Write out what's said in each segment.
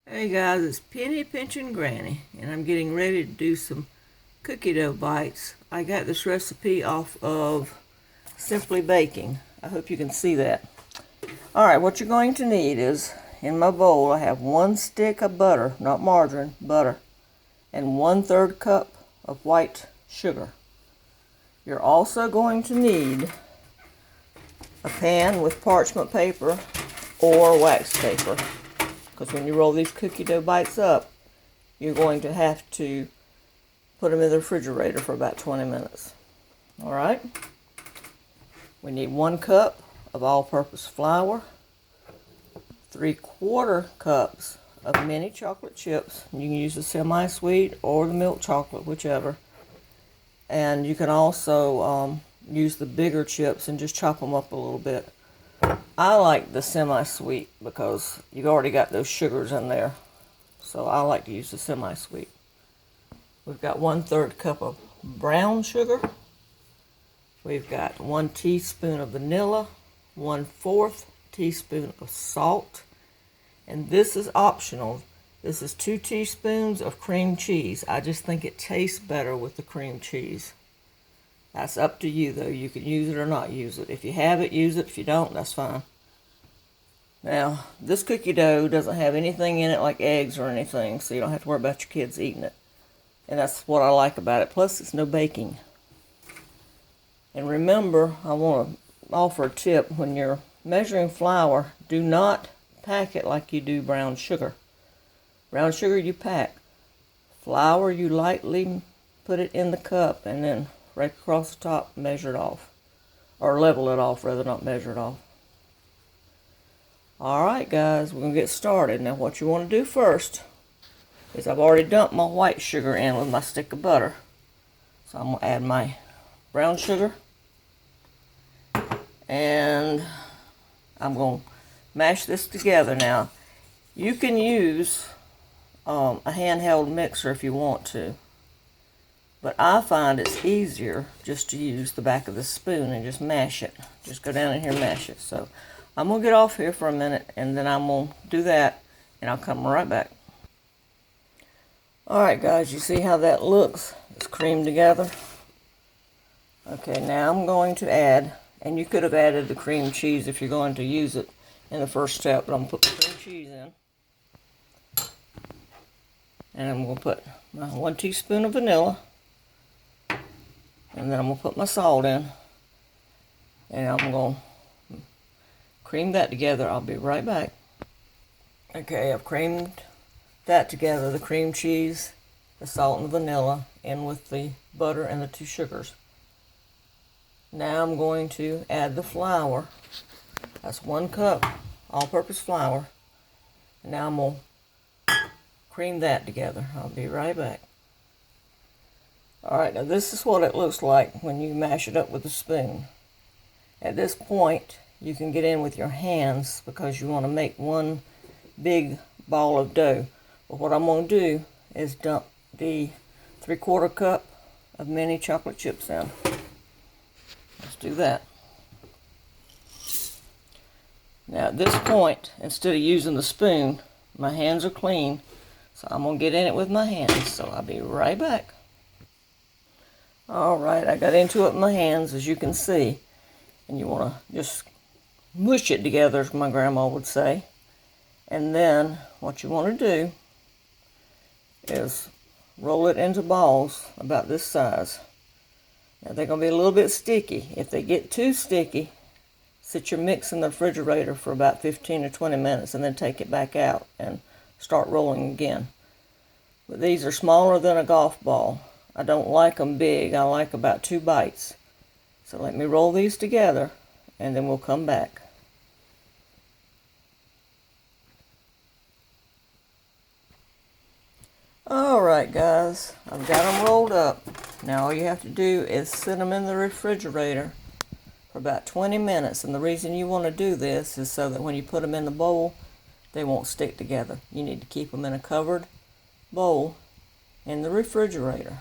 Hey guys, it's Penny Pinching Granny, and I'm getting ready to do some cookie dough bites. I got this recipe off of Simply Baking. I hope you can see that. Alright, what you're going to need is, in my bowl I have 1 stick of butter, not margarine, butter, and 1/3 cup of white sugar. You're also going to need a pan with parchment paper or wax paper, because when you roll these cookie dough bites up, you're going to have to put them in the refrigerator for about 20 minutes. Alright? We need 1 cup of all-purpose flour, 3/4 cups of mini chocolate chips. You can use the semi-sweet or the milk chocolate, whichever. And you can also use the bigger chips and just chop them up a little bit. I like the semi-sweet because you've already got those sugars in there. So I like to use the semi-sweet. We've got 1/3 cup of brown sugar. We've got 1 teaspoon of vanilla, 1/4 teaspoon of salt. And this is optional. This is 2 teaspoons of cream cheese. I just think it tastes better with the cream cheese. That's up to you though. You can use it or not use it. If you have it, use it. If you don't, that's fine. Now, this cookie dough doesn't have anything in it like eggs or anything, so you don't have to worry about your kids eating it. And that's what I like about it. Plus, it's no baking. And remember, I want to offer a tip. When you're measuring flour, do not pack it like you do brown sugar. Brown sugar you pack. Flour you lightly put it in the cup and then right across the top measure it off. Or level it off rather, not measure it off. Alright guys, we're going to get started. Now what you want to do first is I've already dumped my white sugar in with my stick of butter. So I'm going to add my brown sugar. And I'm going to mash this together. Now, you can use a handheld mixer if you want to. But I find it's easier just to use the back of the spoon and just mash it. Just go down in here and mash it. So I'm going to get off here for a minute and then I'm going to do that and I'll come right back. Alright guys, you see how that looks? It's creamed together. Okay, now I'm going to add, and you could have added the cream cheese if you're going to use it in the first step, but I'm going to put the cream cheese in. And I'm going to put my 1 teaspoon of vanilla. And then I'm going to put my salt in. And I'm going to cream that together. I'll be right back. Okay, I've creamed that together. The cream cheese, the salt and the vanilla, in with the butter and the 2 sugars. Now I'm going to add the flour. That's 1 cup all-purpose flour. And now I'm going to cream that together. I'll be right back. Alright, now this is what it looks like when you mash it up with a spoon. At this point, you can get in with your hands because you want to make one big ball of dough. But what I'm going to do is dump the 3/4 cup of mini chocolate chips in. Let's do that. Now at this point, instead of using the spoon, my hands are clean, so I'm going to get in it with my hands, so I'll be right back. Alright, I got into it with my hands, as you can see, and you want to just mush it together, as my grandma would say. And then, what you want to do is roll it into balls about this size. Now they're going to be a little bit sticky. If they get too sticky, sit your mix in the refrigerator for about 15 or 20 minutes and then take it back out and start rolling again. But these are smaller than a golf ball. I don't like them big. I like about 2 bites. So let me roll these together and then we'll come back. Alright guys, I've got them rolled up. Now all you have to do is sit them in the refrigerator for about 20 minutes. And the reason you want to do this is so that when you put them in the bowl, they won't stick together. You need to keep them in a covered bowl in the refrigerator.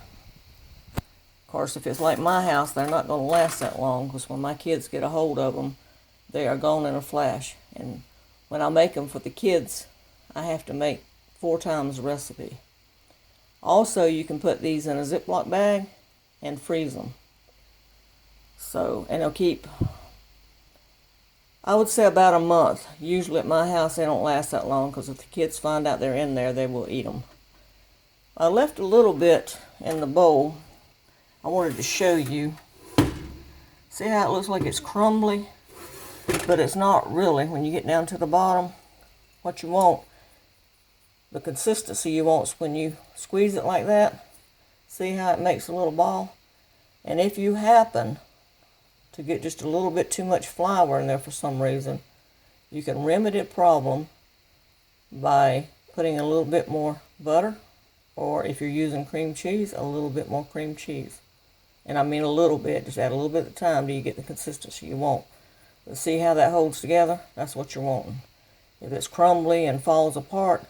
Of course, if it's like my house, they're not going to last that long because when my kids get a hold of them, they are gone in a flash. And when I make them for the kids, I have to make 4 times the recipe. Also, you can put these in a Ziploc bag and freeze them. So, and they'll keep, I would say, about a month. Usually at my house they don't last that long, because if the kids find out they're in there, they will eat them. I left a little bit in the bowl. I wanted to show you. See how it looks like it's crumbly? But it's not really. When you get down to the bottom, what you want, the consistency you want is when you squeeze it like that. See how it makes a little ball? And if you happen to get just a little bit too much flour in there for some reason, you can remedy the problem by putting a little bit more butter, or if you're using cream cheese, a little bit more cream cheese. And I mean a little bit, just add a little bit at a time till you get the consistency you want. But see how that holds together? That's what you're wanting. If it's crumbly and falls apart,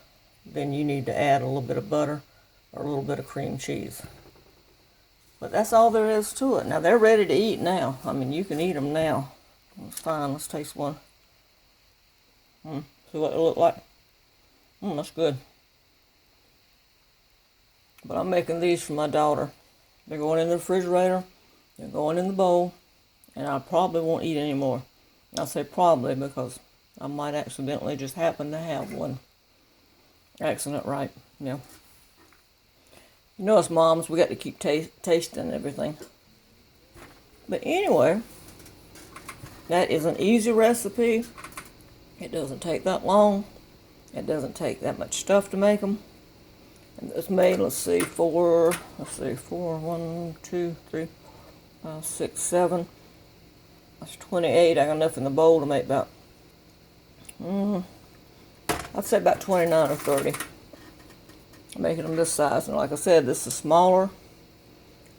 then you need to add a little bit of butter or a little bit of cream cheese. But that's all there is to it. Now they're ready to eat now. I mean, you can eat them now. It's fine. Let's taste one. See what they look like? That's good. But I'm making these for my daughter. They're going in the refrigerator. They're going in the bowl. And I probably won't eat any more. I say probably because I might accidentally just happen to have one. Accident, right? Yeah. You know us moms, we got to keep tasting everything. But anyway, that is an easy recipe. It doesn't take that long. It doesn't take that much stuff to make them. And it's made, let's see, 4, 1, 2, 3, 5, 6, 7. That's 28. I got enough in the bowl to make about, I'd say about 29 or 30. I'm making them this size. And like I said, this is smaller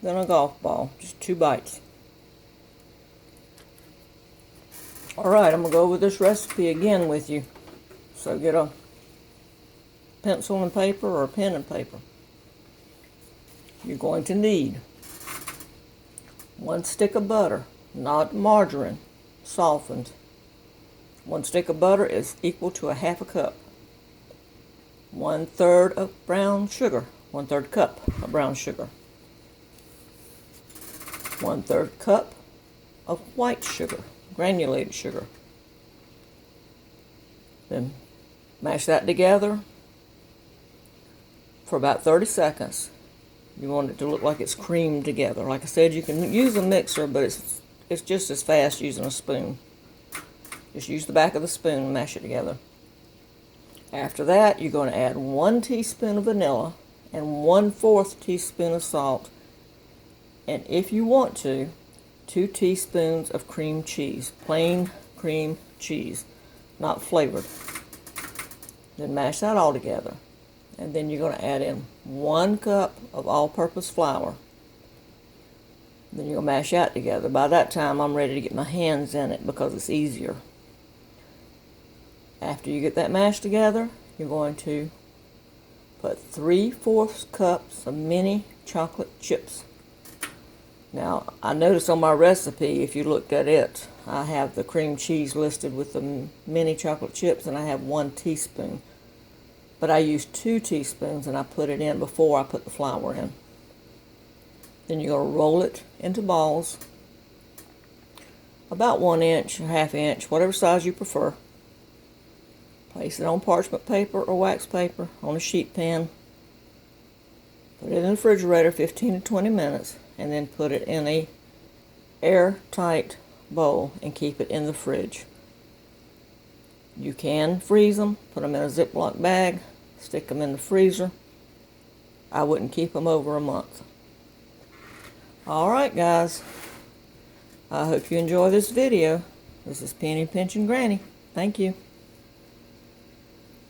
than a golf ball. Just 2 bites. Alright, I'm going to go over this recipe again with you. So get a pencil and paper or a pen and paper. You're going to need 1 stick of butter, not margarine, softened. 1 stick of butter is equal to a 1/2 cup. 1/3 of brown sugar, 1/3 cup of brown sugar. 1/3 cup of white sugar, granulated sugar. Then mash that together for about 30 seconds. You want it to look like it's creamed together. Like I said, you can use a mixer, but it's just as fast using a spoon. Just use the back of the spoon and mash it together. After that, you're going to add 1 teaspoon of vanilla and 1/4 teaspoon of salt. And if you want to, 2 teaspoons of cream cheese. Plain cream cheese, not flavored. Then mash that all together. And then you're going to add in 1 cup of all-purpose flour. Then you're going to mash that together. By that time, I'm ready to get my hands in it because it's easier. After you get that mashed together, you're going to put 3/4 cups of mini chocolate chips. Now, I noticed on my recipe, if you looked at it, I have the cream cheese listed with the mini chocolate chips, and I have 1 teaspoon. But I used 2 teaspoons, and I put it in before I put the flour in. Then you're going to roll it into balls, about 1 inch or 1/2 inch, whatever size you prefer. Place it on parchment paper or wax paper on a sheet pan. Put it in the refrigerator 15 to 20 minutes, and then put it in a airtight bowl and keep it in the fridge. You can freeze them, put them in a Ziploc bag, stick them in the freezer. I wouldn't keep them over a month. Alright guys, I hope you enjoy this video. This is Penny Pinching Granny. Thank you.